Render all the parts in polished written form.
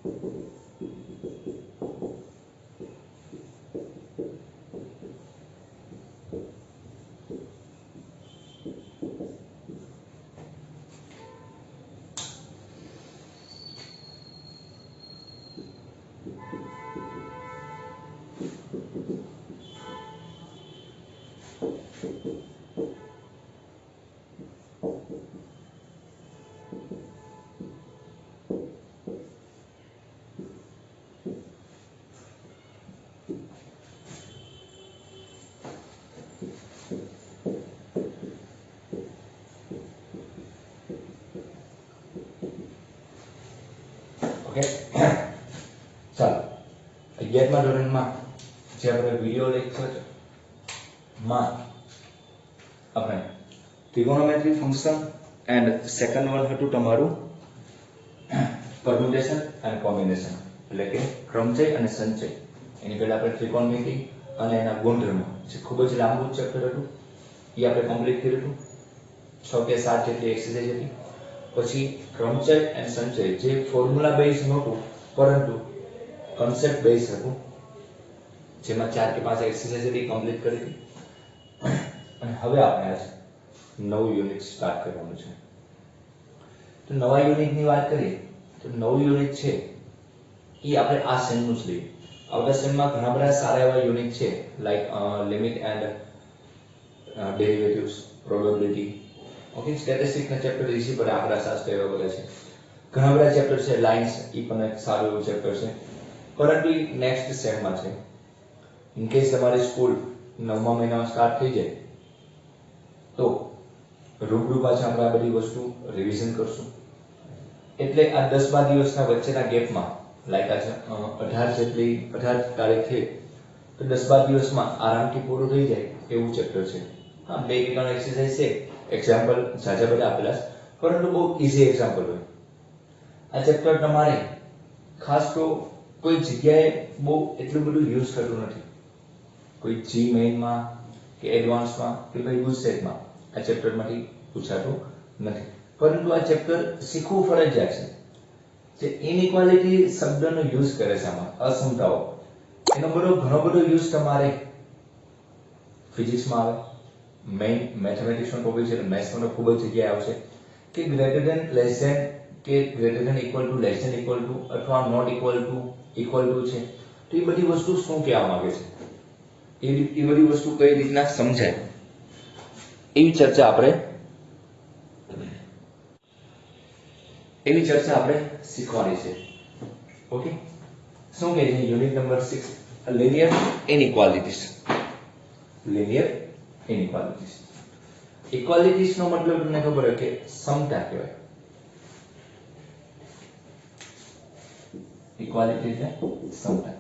Okay ચાલો 11મા ધોરણમાં જે આપણે વિડિયો લેક્ચરમાં આપણે trigonometry function and second one હતું તમારું પરમ્યુટેશન એન્ડ કોમ્બિનેશન એટલે કે ક્રમચય અને સંચય. એની પહેલા આપણે ત્રિકોણમિતિ અને એના ગુણધર્મો જે ખૂબ જ લાંબુ ચેપ્ટર હતું એ આપણે કમ્પ્લીટ કર્યું હતું. 6 કે 7 જેટલી એક્સરસાઇઝ હતી. પછી ક્રમચય એન્ડ સંચય જે ફોર્મ્યુલા બેઝ નહોતું પરંતુ કન્સેપ્ટ બેઝ હતું, જેમાં 4 કે 5 એક્સરસાઇઝ હતી કમ્પ્લીટ કરી હતી. અને હવે આપણે આજ નવું યુનિટ સ્ટાર્ટ કરવાનું છે. તો નવા યુનિટની વાત કરીએ તો નવું યુનિટ છે એ આપણે આ સેમનું જ લઈએ. આવતા સેમમાં ઘણા બધા સારા એવા યુનિટ છે like limit and derivatives, probability, okay, statistics ના ચેપ્ટર ઇઝી પડે, આંકડાશાસ્ત્ર એવા બધા છે. ઘણા બધા ચેપ્ટર છે, લાઇન્સ એ પણ એક સારું એવું ચેપ્ટર છે, પરંતુ નેક્સ્ટ સેમમાં છે. ઇન કેસ તમારી સ્કૂલ 9મા મહિનામાં સ્ટાર્ટ થઈ જાય તો રૂબરૂ પાછા આપણે આ બધી વસ્તુ રિવિઝન કરશું. એટલે આ 10-12 દિવસના વચ્ચેના ગેપમાં લાઈક આજે 18 તારીખ થઈ તો 10-12 દિવસમાં આરામથી પૂરું થઈ જાય એવું ચેપ્ટર છે. હા, 2 કે 3 એક્સરસાઇઝ છે, એક્ઝામ્પલ ઝાઝા બધા આપેલા છે, પરંતુ બહુ ઈઝી એક્ઝામ્પલ હોય. આ ચેપ્ટર તમારે ખાસ તો કોઈ જગ્યાએ બહુ એટલું બધું યુઝ થતું નથી. કોઈ જી મેઇનમાં કે એડવાન્સમાં કે કોઈ ગુજસેટમાં આ ચેપ્ટરમાંથી પૂછાતું નથી. પરંતુ આ ચેપ્ટર શીખવું ફરજિયાત છે. જે ઇનઇક્વાલિટી શબ્દનો યુઝ કરે છે આમાં, અસમતાઓ, એનો ઘણો બધો યુઝ તમારે ફિઝિક્સમાં આવે, મેઇન મેથમેટિક્સનો ટોપિક છે, મેથ્સમાં ખૂબ જ જગ્યાએ આવશે કે ગ્રેટર ધેન લેસ ધેન કે greater than equal to less than equal to અથવા not equal to equal to છે. તો એ બધી વસ્તુ શું કહેવા માંગે છે, એ બધી વસ્તુ કઈ રીતના સમજાય એવી ચર્ચા આપણે શીખવાની છે. ઓકે, શું કહે છે unit number 6 linear inequalities. Linear inequalities, ઇક્વાલિટીઝ નો મતલબ તમને ખબર છે કે સમતા કહેવાય. ઇક્વાલિટી એટલે સમતા,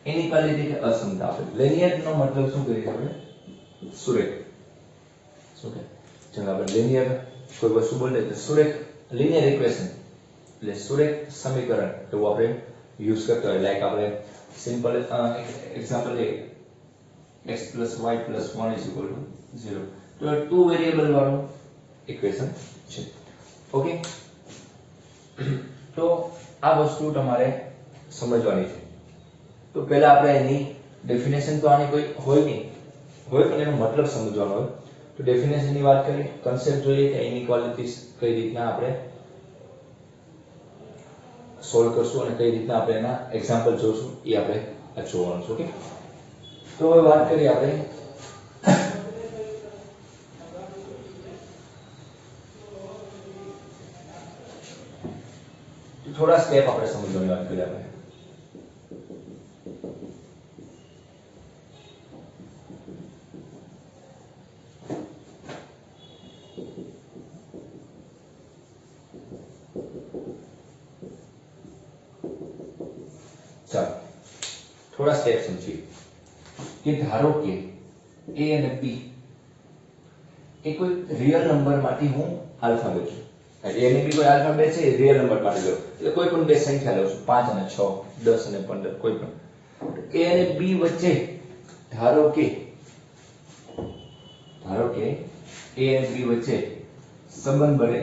ઇનઇક્વાલિટી એટલે અસમતા. આપણે લિનિયર નો મતલબ શું કરીએ આપણે? સુરેખ. શું કે ચાલો આપણે લિનિયર કોઈ વસ્તુ બોલે તો સુરેખ, લિનિયર ઇક્વેશન એટલે સુરેખ સમીકરણ એવું આપણે યુઝ કરતા હોય. લાઈક આપણે સિમ્પલ એક્ઝામ્પલ લઈએ x + y + 1 = 0. તો 2 વેરિયેબલ વાળું ઇક્વેશન છે. ઓકે, તો આ વસ્તુ તમારે સમજવાની છે. તો પહેલા આપણે એની ડેફિનેશન તો આની કોઈ હોય નહીં, હોય પણ એનો મતલબ સમજવાનો હોય. તો ડેફિનેશનની વાત કરીએ, કન્સેપ્ટ જોઈએ કે ઇનઇક્વાલિટીઝ કઈ રીતના આપણે સોલ્વ કરશું અને કઈ રીતના આપણે એના એક્ઝામ્પલ જોશું એ આપણે જોવાનું છે. ઓકે, તો હવે વાત કરીએ આપણે થોડા સ્ટેપ આપણે સમજવાની વાત કરીએ આપણે. ચાલો થોડા સ્ટેપ સમજીએ કે ધારો કે a અને b એ કોઈ રિયલ નંબર માંથી હું આલ્ફા લઉં છું. a અને b કોઈ આલ્ફાબેટ છે, રિયલ નંબર માંથી લો એટલે કોઈ પણ બે સંખ્યા લઉં છું, 5 અને 6, 10 અને 15, કોઈ પણ. a અને b વચ્ચે ધારો કે a અને b વચ્ચે સંબંધ બને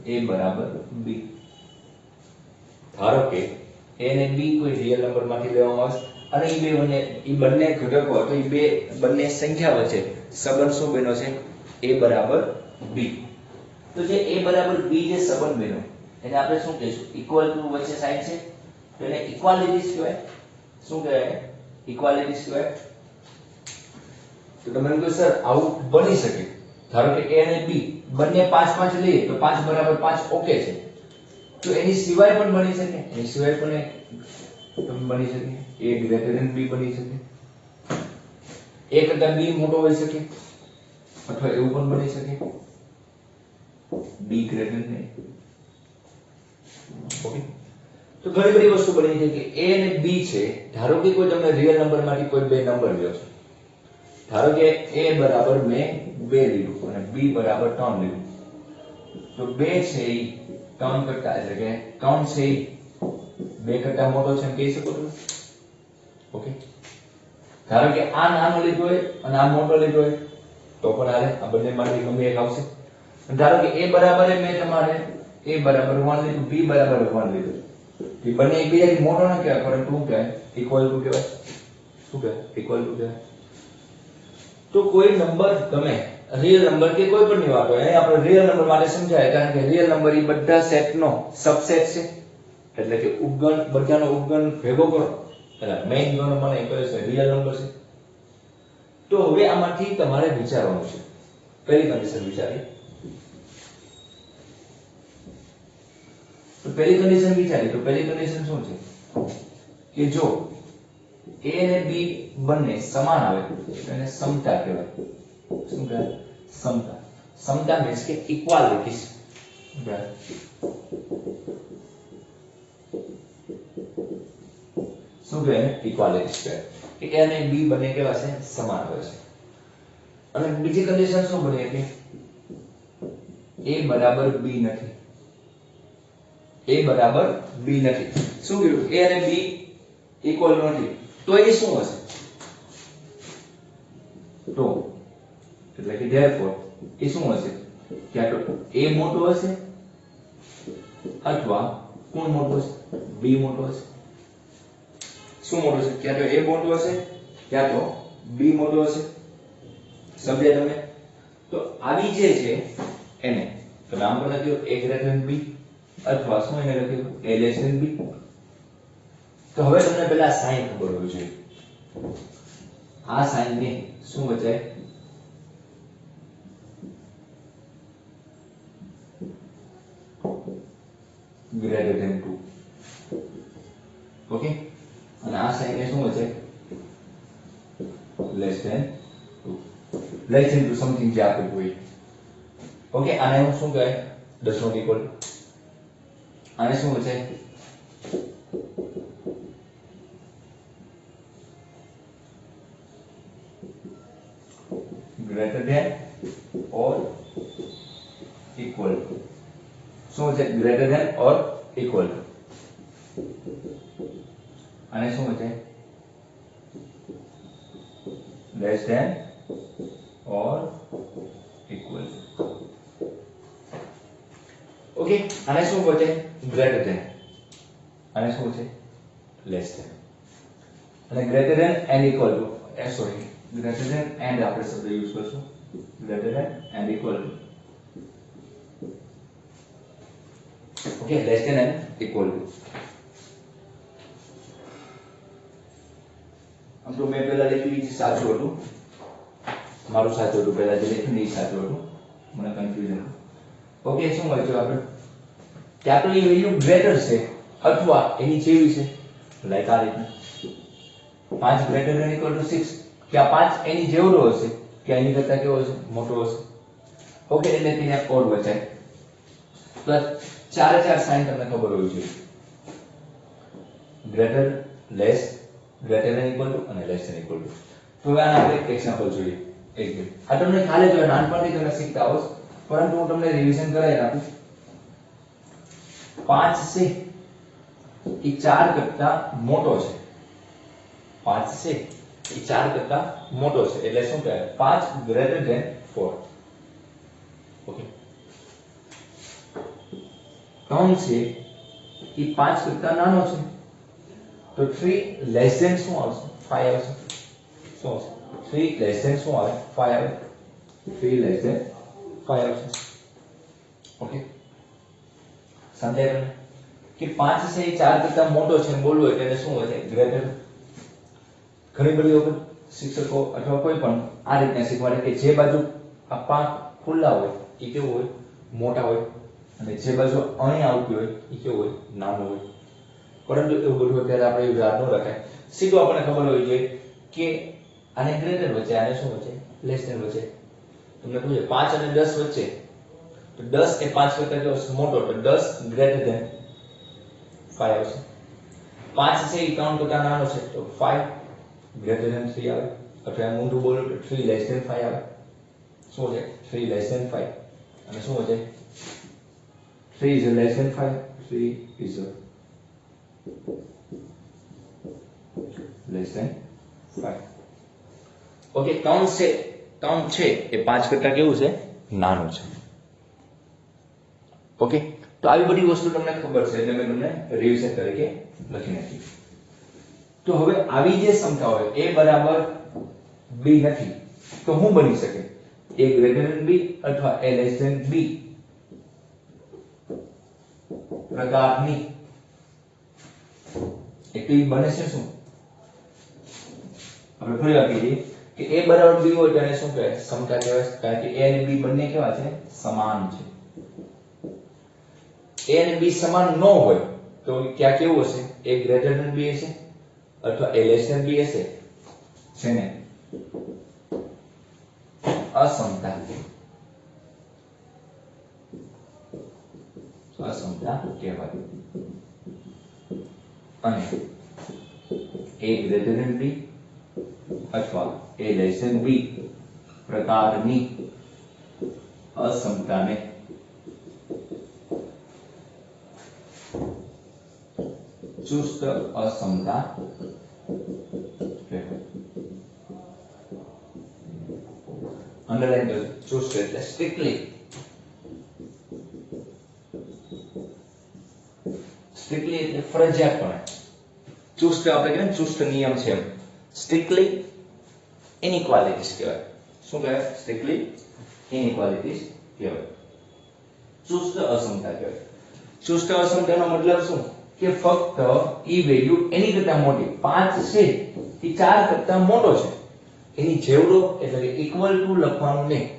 a બરાબર b. ધારો કે a અને b કોઈ રિયલ નંબર માંથી લેવામાં આવે અને એ બંને ઘટકો તો એ બંને સંખ્યા વચ્ચે સંબંધ શું બન્યો છે a બરાબર b તો જે a બરાબર b જે સંબંધ બન્યો એને આપણે શું કહીશું ઇક્વલ ટુ વચ્ચે સાઈન છે તો એને ઇક્વાલિટીઝ કહેવાય શું કહેવાય ઇક્વાલિટીઝ કહેવાય તો તમે કહો સર આવું બની શકે ધારો કે a અને b બંને 5 5 લઈએ તો 5 બરાબર 5 ઓકે છે તો એની સિવાય પણ બની શકે એની સિવાય પણ બની શકે a ગ્રેટર ધેન b બની શકે a કરતા b મોટો હોઈ શકે અથવા એવું પણ બની શકે b ગ્રેટર ધેન ઓકે તો ઘણી બધી વસ્તુ બની છે કે a અને b છે ધારો કે કોઈ તમને રિયલ નંબર માંથી કોઈ બે નંબર લ્યો છે ધારો કે a બરાબર મેં 2 લીધું અને b બરાબર 3 લીધું તો 2 છે એ 3 કરતા એટલે કે 3 છે એ 2 કરતા મોટો છે એમ કહી શકો છો ઓકે ધારો કે આ નાનો લીધો હોય અને આ મોટો લીધો હોય તો પણ હાલે આ બંનેમાંથી ગમે એક આવશે ધારો કે a બરાબર મેં તમારે a બરાબર 1 લીધું b બરાબર 1 લીધું એ બંને એકબીજાથી મોટો ન કહેવાય પરંતુ શું કહેવાય ઇક્વલ ટુ કહેવાય શું કહેવાય ઇક્વલ ટુ કહેવાય તો કોઈ નંબર તમે રિયલ નંબર કે કોઈ પણ ની વાત હોય અહીં આપણે રિયલ નંબર માટે સમજાય કારણ કે રિયલ નંબર એ બધા સેટનો સબસેટ છે એટલે કે ઉપગણ બધાનો ઉપગણ ભેગો કરો એટલે મેઈન જોનો મને કહે છે રિયલ નંબર છે તો હવે આમાંથી તમારે વિચારવાનું છે પહેલી કન્ડિશન વિચારી તો પહેલી કન્ડિશન વિચારી તો પહેલી કન્ડિશન શું છે કે જો a અને b બંને સમાન આવે તો એને સમતા કહેવાય શું કહેવાય સમતા સમતા મીન્સ કે ઇક્વાલિટીઝ શું કહેવાય ઇક્વાલિટીઝ કહેવાય કે a અને b બંને કેવા છે સમાન આવે છે અને બીજી કન્ડિશન શું બની હતી a બરાબર b નથી a બરાબર b નથી શું કીધું a અને b ઇક્વલ નથી તો એ શું હશે તો એટલે કે therefore એ શું હશે ક્યાં તો a મોટો હશે અથવા કોણ મોટો હશે b મોટો હશે શું મોટો છે ક્યાં તો a મોટો હશે ક્યાં તો b મોટો હશે સમજ્યા તમે તો આવી જે છે એને તો નામ પણ લખ્યું a greater than b અથવા શું એને લખ્યું a less than b તો હવે તમને પહેલા સાઈન ખબર હોવી જોઈએ આ સાઈન ને શું વચાય greater than 2 ઓકે અને આ સાઈન ને શું વચાય less than 2 less than 2 something જે આપેલું હોય ઓકે આને હું શું કહેવાય does not equal આને શું વચાય greater than or equal to શું છે greater than or equal to આને શું છે less than or equal to okay આને શું કહે છે greater than આને શું છે less than અને greater than and equal to sorry greater than and આપણે શબ્દ યુઝ કરશું greater than and equal to okay less than and equal to આમ તો મેં પહેલા લખ્યું એ સાચું હતું મારું સાચું હતું પહેલા જે લખ્યું એ સાચું હતું મને કન્ફ્યુઝન ઓકે શું હોય છે આપણે ક્યાં તો એ વેલ્યુ ગ્રેટર છે અથવા એની જેવી છે લાઈક આ રીતના 5 greater than equal to 6 કે આ 5 એની જેવડો હશે કે એની કરતા કેવો હશે મોટો હશે ઓકે એટલે તેને કોડ વચાય તો ચારે ચાર સાઈન તમને ખબર હોવી જોઈએ greater less greater than equal to અને less than equal to તો હવે આના આપણે એક્ઝામ્પલ જોઈએ એક બે આ તમને ખાલી જો નાનપણથી તમે શીખતા હો પરંતુ હું તમને રિવિઝન કરાવી નાખું 5 છે એ 4 કરતા મોટો છે 5 છે એ 4 કરતા મોટો છે એટલે શું કહેવાય 5 greater than 4 ઓકે 3 છે એ 5 કરતા નાનો છે તો 3 લેસ ધેન શું આવશે 5 આવશે શું આવશે 3 લેસ ધેન શું આવે 5 આવે 3 લેસ ધેન 5 આવશે ઓકે સમજાય તમને કે 5 છે એ 4 કરતા મોટો છે એમ બોલવું એટલે એને શું હોય છે ગ્રેટર ઘણી બધી વખત શિક્ષકો અથવા કોઈ પણ આ રીતના શીખવાડે કે જે બાજુ આ પાંખ ખુલ્લા હોય એ કેવું હોય મોટા હોય અને જે બાજુ અહીં આવતી હોય એ કેવું હોય નાનું હોય પરંતુ એવું બધું અત્યારે આપણે યાદ ન રખાય સીધું આપણને ખબર હોવી જોઈએ કે આને ગ્રેટર વચ્ચે આને શું વચ્ચે લેસ ધેન વચ્ચે તમને કહું 5 અને 10 વચ્ચે તો 10 એ 5 કરતા કેવો મોટો તો 10 ગ્રેટર ધેન 5 આવશે 5 છે એ 3 કરતા નાનો છે તો 5 ગ્રેટર ધેન 3 આવે અથવા એમ ઊંધું બોલો તો 3 લેસ ધેન 5 આવે શું છે 3 લેસ ધેન 5 અને શું છે 3 is less than 5 3 is less than 5 okay 3 છે એ 5 કરતા કેવું છે નાનું છે ઓકે તો આવી બધી વસ્તુ તમને ખબર છે એટલે મેં તમને રિવિઝન તરીકે લખી નાખી તો હવે આવી જે સંખ્યા હોય a બરાબર b નથી તો શું બની શકે a ગ્રેટર ધેન b અથવા a લેસ ધેન b પ્રકારની એટલી બને છે શું આપણે ફરી આપી દઈએ કે a બરાબર b હોય તો એને શું કહેવાય સમતા કહેવાય કારણ કે a અને b બંને કેવા છે સમાન છે a અને b સમાન ન હોય તો ક્યાં કેવું હશે a ગ્રેટર ધેન b હશે અથવા a લેસ ધેન b હશે છે ને અસમતા કહેવાય અને a ગ્રેટર ધેન b અથવા a લેસ ધેન b પ્રકારની અસમતાને ચુસ્ત અસમતા કહેવાય અંડરલાઈન કરજો ચુસ્ત એટલે સ્ટ્રિક્ટલી એટલે ફરજિયાતપણે ચુસ્ત આપણે કહીએ ને ચુસ્ત નિયમ છે એમ સ્ટ્રિક્ટલી ઇનઇક્વાલિટીઝ કહેવાય શું કહેવાય સ્ટ્રિક્ટલી ઇનઇક્વાલિટીઝ કહેવાય ચુસ્ત અસમતા કહેવાય ચુસ્ત અસમતાનો મતલબ શું કે ફક્ત ઈ વેલ્યુ એની કરતા મોટી 5 છે એ 4 કરતા મોટો છે એની જેવડો એટલે કે ઇક્વલ ટુ લખવાનું નહીં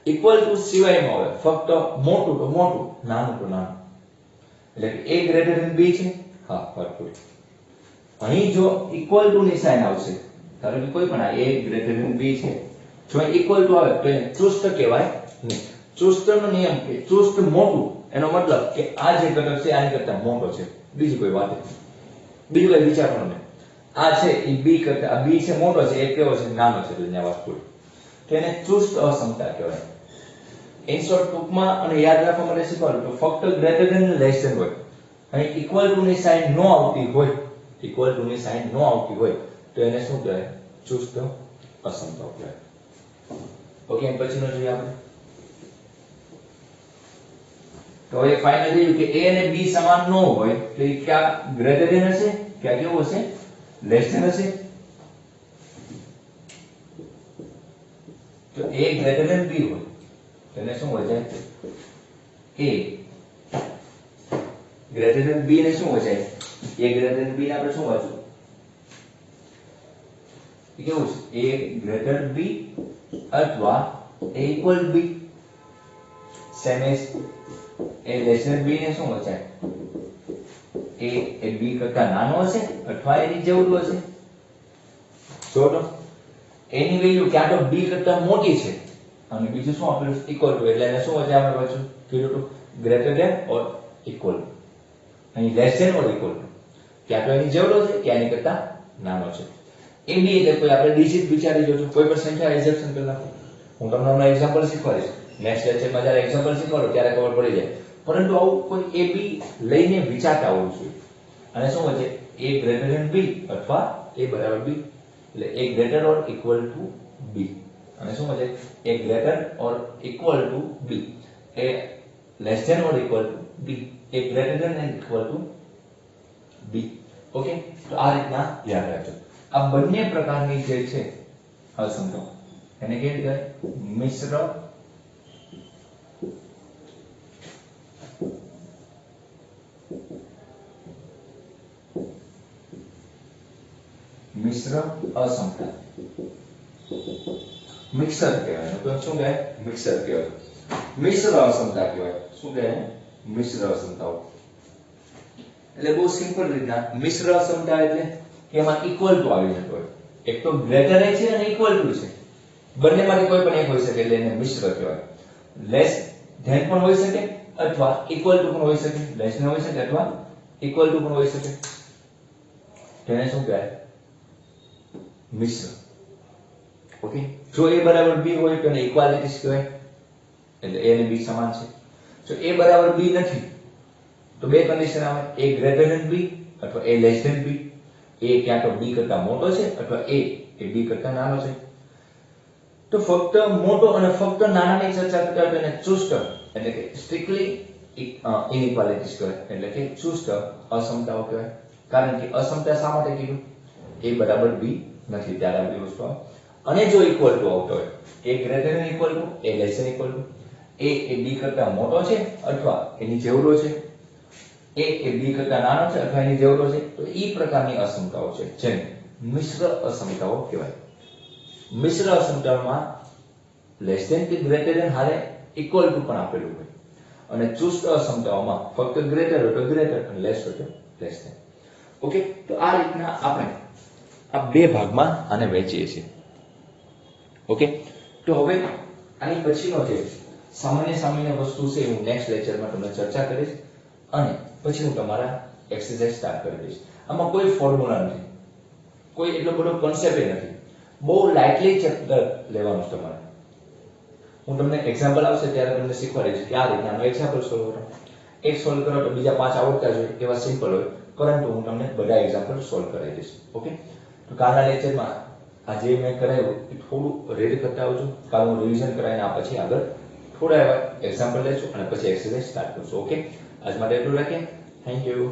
ઇક્વલ ટુ સિવાયમાં આવે ફક્ત મોટું તો મોટું નાનું તો નાનું એટલે કે a ગ્રેટર ધેન b છે હા બરાબર અહીં જો ઇક્વલ ટુ ની સાઇન આવશે ધારો કે કોઈ પણ આ a ગ્રેટર ધેન b છે જો ઇક્વલ ટુ આવે તો એને ચુસ્ત કહેવાય નહીં ચુસ્તનો નિયમ કે ચુસ્ત મોટું એનો મતલબ કે આ જે ઘટક છે આની કરતા મોટો છે બીજી કોઈ વાત નથી બીજું કઈ વિચારવાનું નહીં આ છે એ b કરતા આ b છે મોટો છે એ કેવો છે નાનો છે એટલે અહીંયા વાત પૂરી તો એને ચુસ્ત અસમતા કહેવાય ઇન શોર્ટ ટૂંકમાં અને યાદ રાખવા માટે શીખવાનું તો ફક્ત ગ્રેટર ધેન લેસ ધેન હોય અને ઇક્વલ ટુ ની સાઇન નો આવતી હોય ઇક્વલ ટુ ની સાઇન નો આવતી હોય તો એને શું કહેવાય ચુસ્ત અસમતા કહેવાય ઓકે એમ પછીનો જોઈએ આપણે તો હવે ફાઇનલ થયું કે a અને b સમાન ન હોય તો એ ક્યાં ગ્રેટર ધેન હશે ક્યાં કેવું હશે લેસ ધેન હશે તો a ગ્રેટર ધેન b હોય તો એને શું હોય જાય a ગ્રેટર ધેન b ને શું હોય જાય a ગ્રેટર ધેન b ને આપણે શું વાંચવું એ કેવું છે a ગ્રેટર b અથવા a equal b same as a less than b ને શું વચાય a એ b કરતા નાનો હશે અથવા એની જેવડું હશે જો તો એની વેલ્યુ ક્યાં તો b કરતા મોટી છે અને બીજું શું આપેલું ઇક્વલ ટુ એટલે એને શું વચાય આપણે વાંચ્યું કીધું તો ગ્રેટર ધેન ઓર ઇક્વલ અહીં less than or equal to ક્યાં તો એની જેવડો છે કે એની કરતા નાનો છે એ બી એટલે કોઈ આપણે ડિજિટ વિચારી જોજો કોઈ પણ સંખ્યા એક્ઝેપ્શન કરી નાખો હું તમને હમણાં એક્ઝામ્પલ શીખવાડીશ નેક્સ્ટ લેક્ચરમાં જ્યારે એક્ઝામ્પલ શીખવાડો ત્યારે ખબર પડી જાય પરંતુ આવું કોઈ a b લઈને વિચારતા હોવું જોઈએ અને શું હોય છે a ગ્રેટર ધેન b અથવા a બરાબર b એટલે a greater or equal to b અને શું હોય છે a greater or equal to b a less than or equal to b a greater than and equal to b okay, તો આ રીતના યાદ રાખજો. આ બંને પ્રકારની જે છે અસમતાઓ એને કેવી કહેવાય? મિશ્ર અસમતા. મિક્સર કહેવાય, તો શું કહેવાય? મિક્સર કહેવાય. મિશ્ર અસમતા કહેવાય. શું કહેવાય? મિશ્ર અસમતાઓ. એટલે બહુ સિમ્પલ રીતના મિશ્ર અસમતા એટલે કે એમાં ઇક્વલ ટુ આવી જતો હોય. એક તો ગ્રેટર છે અને ઇક્વલ ટુ છે. બંનેમાંથી કોઈ પણ એક હોઈ શકે એટલે એને મિશ્ર કહેવાય. લેસ ધેન પણ હોઈ શકે અથવા ઇક્વલ ટુ પણ હોઈ શકે. લેસ ધેન હોઈ શકે અથવા ઇક્વલ ટુ પણ હોઈ શકે. તેને શું કહેવાય? મિશ્ર. ઓકે, જો a બરાબર b હોય તો એને ઇક્વાલિટીઝ કહેવાય. એટલે a અને b સમાન છે. જો a બરાબર b નથી તો બે કન્ડિશન આવે, a ગ્રેટર ધેન b અથવા a less than b. a ક્યાં તો b કરતા મોટો છે અથવા a એ b કરતા નાનો છે. તો ફક્ત મોટો અને ફક્ત નાનાની ચર્ચા કરતા હોય એને ચુસ્ત એટલે કે સ્ટ્રિક્ટલી ઇનઇક્વાલિટીઝ કહેવાય. એટલે કે ચુસ્ત અસમતાઓ કહેવાય. કારણ કે અસમતા શા માટે કીધું? a બરાબર b નથી ત્યારે આ બધી વસ્તુ આવે. અને જો ઇક્વલ ટુ આવતો હોય, a greater than equal to, a less than equal to, a એ b કરતા મોટો છે અથવા એની જેવડો છે, a એ b કરતા નાનો છે અથવા એની જેવડો છે, તો ઈ પ્રકારની અસમતાઓ છે જેને મિશ્ર અસમતાઓ કહેવાય. મિશ્ર અસમતાઓમાં લેસ ધેન કે ગ્રેટર ધેન હારે ઇક્વલ ટુ પણ આપેલું હોય અને ચુસ્ત અસમતાઓમાં ફક્ત ગ્રેટર હોય તો ગ્રેટર અને લેસ હોય તો લેસ ધેન. ઓકે, તો આ રીતના આપણે આ બે ભાગમાં આને વહેંચીએ છીએ. ઓકે, તો હવે આની પછીનો જે સામાન્ય વસ્તુ છે હું નેક્સ્ટ લેક્ચરમાં તમને ચર્ચા કરીશ અને પછી હું તમારા એક્સરસાઇઝ સ્ટાર્ટ કરી દઈશ. આમાં કોઈ ફોર્મ્યુલા નથી, કોઈ એટલો બધો કોન્સેપ્ટ નથી, બહુ લાઇટલી ચેપ્ટર લેવાનું છે તમારે. હું તમને એક્ઝામ્પલ આવશે ત્યારે તમને શીખવાડીશ કે આ રીતના એક્ઝામ્પલ સોલ્વ કરો. એક સોલ્વ કરો તો બીજા 5 આવડતા જ હોય એવા સિમ્પલ હોય, પરંતુ હું તમને બધા એક્ઝામ્પલ સોલ્વ કરાવી દઈશ. ઓકે, તો કાલના લેક્ચરમાં આ જે મેં કરાવ્યું એ થોડું રેડ કરતા આવજો. કાલ હું રિવિઝન કરાવીને આ પછી આગળ થોડા એવા એક્ઝામ્પલ લેશું અને પછી એક્સરસાઇઝ સ્ટાર્ટ કરશું. ઓકે, આજ માટે એટલું રાખીએ. Thank you.